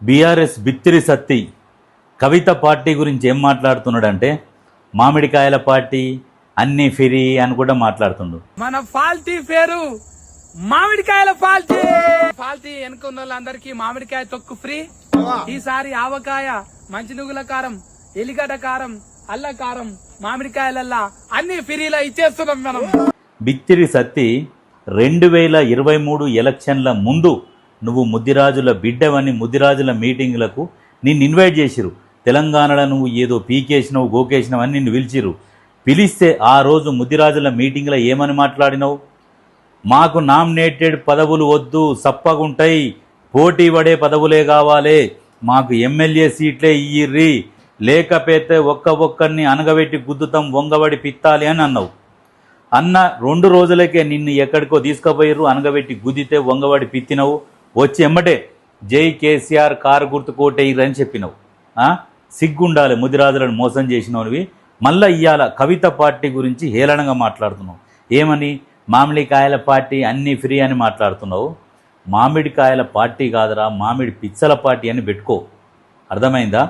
BRS బిత్తిరి సత్తి కవిత party గురించి ఏం మాట్లాడుతున్నాడంటే మామిడికాయల party అన్ని ఫ్రీ అని కూడా మాట్లాడుతుండు. మన పార్టీ పేరు మామిడికాయల పార్టీ. పార్టీ ఎన్నుకున్న వాళ్ళందరికీ మామిడికాయ తొక్కు ఫ్రీ. ఈసారి ఆవకాయ, మంచినుగుల కారం, ఎలిగడ్డ కారం, అల్ల కారం, మామిడికాయలల్లా అన్ని ఫ్రీలా ఇచ్చేస్తున్నాం మనం. బిత్తిరి సత్తి 2023 ఎలక్షన్ల ముందు నువ్వు ముద్దిరాజుల బిడ్డవని ముద్దిరాజుల మీటింగ్లకు నిన్ను ఇన్వైట్ చేసిరు. తెలంగాణలో నువ్వు ఏదో పీకేసినవు గోకేసినవు అని నిన్ను పిలిచిరు. పిలిస్తే ఆ రోజు ముద్దిరాజుల మీటింగ్లో ఏమని మాట్లాడినవు? మాకు నామినేటెడ్ పదవులు వద్దు, సప్పగుంటాయి, పోటీ పడే పదవులే కావాలి, మాకు ఎమ్మెల్యే సీట్లే ఇయ్యిర్రి, లేకపోతే ఒక్కరిని అనగబెట్టి గుద్దుతాం, వంగబడి పిత్తాలి అని అన్నావు. అన్న 2 రోజులకే నిన్ను ఎక్కడికో తీసుకుపోయారు, అనగబెట్టి గుద్దితే వంగబడి పిత్తినవు. వచ్చి ఎమ్మటే జై కేసీఆర్ కారు గుర్తు కోటేయ్యని చెప్పినవు. సిగ్గుండాలి, ముదిరాజులను మోసం చేసినవి. మళ్ళా ఇయ్యాల కవిత పార్టీ గురించి హేళనగా మాట్లాడుతున్నావు. ఏమని? మామిడికాయల పార్టీ అన్నీ ఫ్రీ అని మాట్లాడుతున్నావు. మామిడికాయల పార్టీ కాదురా, మామిడి పిచ్చల పార్టీ అని పెట్టుకో. అర్థమైందా?